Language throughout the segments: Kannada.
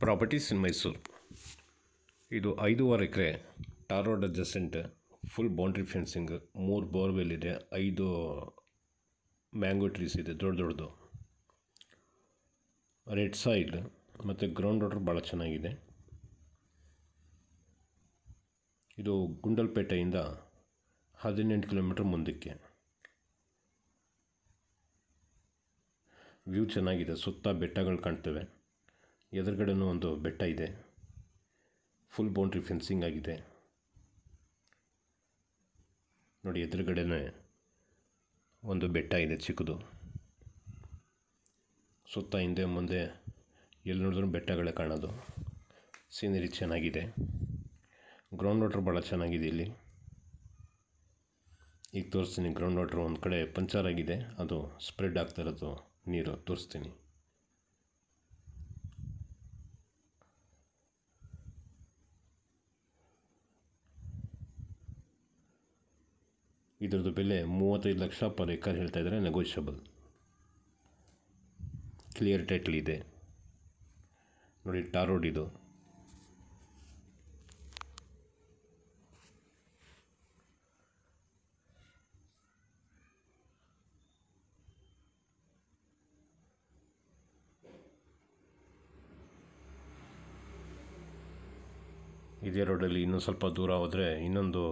ಪ್ರಾಪರ್ಟೀಸ್ ಇನ್ ಮೈಸೂರು. ಇದು 5.5 acre tar road adjacent, full boundary fencing, 3 borewell ಇದೆ, 5 ಮ್ಯಾಂಗೋ ಟ್ರೀಸ್ ಇದೆ ದೊಡ್ಡದು. ರೆಡ್ ಸಾಯಿಲ್ ಮತ್ತು ಗ್ರೌಂಡ್ ವಾಟರ್ ಭಾಳ ಚೆನ್ನಾಗಿದೆ. ಇದು ಗುಂಡಲ್ಪೇಟೆಯಿಂದ 18 ಕಿಲೋಮೀಟ್ರ್ ಮುಂದಕ್ಕೆ. ವ್ಯೂ ಚೆನ್ನಾಗಿದೆ, ಸುತ್ತ ಬೆಟ್ಟಗಳು ಕಾಣ್ತವೆ. ಎದುರುಗಡೆನೂ ಒಂದು ಬೆಟ್ಟ ಇದೆ. ಫುಲ್ ಬೌಂಡ್ರಿ ಫೆನ್ಸಿಂಗ್ ಆಗಿದೆ ನೋಡಿ. ಎದುರುಗಡೆನೇ ಒಂದು ಬೆಟ್ಟ ಇದೆ ಚಿಕ್ಕದು. ಸುತ್ತ ಹಿಂದೆ ಮುಂದೆ ಎಲ್ಲಿ ನೋಡಿದ್ರೂ ಬೆಟ್ಟಗಳೇ ಕಾಣೋದು. ಸೀನರಿ ಚೆನ್ನಾಗಿದೆ. ಗ್ರೌಂಡ್ ವಾಟರ್ ಭಾಳ ಚೆನ್ನಾಗಿದೆ ಇಲ್ಲಿ. ಈಗ ತೋರಿಸ್ತೀನಿ. ಗ್ರೌಂಡ್ ವಾಟರ್ ಒಂದು ಕಡೆ ಪಂಚರ್ ಆಗಿದೆ, ಅದು ಸ್ಪ್ರೆಡ್ ಆಗ್ತಾ ಇರೋದು ನೀರು ತೋರಿಸ್ತೀನಿ. ಇದರದ್ದು ಬೆಲೆ 35 ಲಕ್ಷ ಪರ್ ಎಕರ್ ಹೇಳ್ತಾ ಇದ್ದಾರೆ, ನೆಗೋಷಿಯಬಲ್. ಕ್ಲಿಯರ್ ಟೈಟ್ಲ್ ಇದೆ ನೋಡಿ. ಟಾರ್ ರೋಡ್ ಇದು. ಇದೇ ರೋಡಲ್ಲಿ ಇನ್ನೂ ಸ್ವಲ್ಪ ದೂರ ಹೋದರೆ ಇನ್ನೊಂದು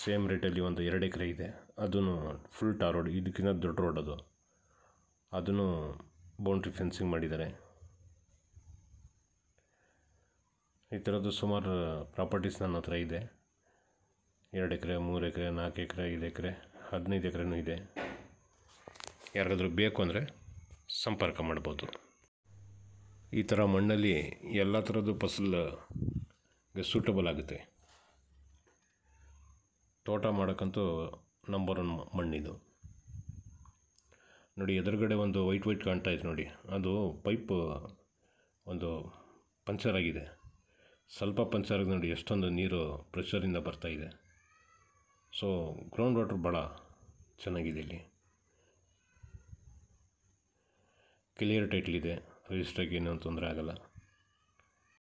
ಸೇಮ್ ರೇಟಲ್ಲಿ ಒಂದು 2 ಎಕರೆ ಇದೆ. ಅದೂ ಫುಲ್ ಟಾರ್ ರೋಡ್, ಇದಕ್ಕಿಂತ ದೊಡ್ಡ ರೋಡ್ ಅದು. ಅದನ್ನು ಬೌಂಡ್ರಿ ಫೆನ್ಸಿಂಗ್ ಮಾಡಿದ್ದಾರೆ. ಈ ಥರದ್ದು ಸುಮಾರು ಪ್ರಾಪರ್ಟೀಸ್ ನನ್ನ ಹತ್ರ ಇದೆ. 2 ಎಕರೆ, 3 ಎಕರೆ, 4 ಎಕರೆ, 5 ಎಕರೆ, 15 ಎಕರೆನೂ ಇದೆ. ಯಾರಿಗಾದ್ರೂ ಬೇಕು ಅಂದರೆ ಸಂಪರ್ಕ ಮಾಡ್ಬೋದು. ಈ ಥರ ಮಣ್ಣಲ್ಲಿ ಎಲ್ಲ ಥರದ್ದು ಫಸಲಿಗೆ ಸೂಟಬಲ್ ಆಗುತ್ತೆ. ತೋಟ ಮಾಡೋಕ್ಕಂತೂ ನಂಬರ್ 1 ಮಣ್ಣಿದು ನೋಡಿ. ಎದುರುಗಡೆ ಒಂದು ವೈಟ್ ಕಾಣ್ತಾ ಇದೆ ನೋಡಿ, ಅದು ಪೈಪ್ ಒಂದು ಪಂಚರ್ ಆಗಿದೆ. ಸ್ವಲ್ಪ ಪಂಚರ್ ಆಗಿದೆ ನೋಡಿ, ಎಷ್ಟೊಂದು ನೀರು ಪ್ರೆಷರಿಂದ ಬರ್ತಾಯಿದೆ. ಸೊ ಗ್ರೌಂಡ್ ವಾಟರ್ ಭಾಳ ಚೆನ್ನಾಗಿದೆ ಇಲ್ಲಿ. ಕ್ಲಿಯರ್ ಟೈಟ್ಲ್ ಇದೆ, ರಿಜಿಸ್ಟ್ರಿಗೆ ಏನೂ ತೊಂದರೆ ಆಗೋಲ್ಲ.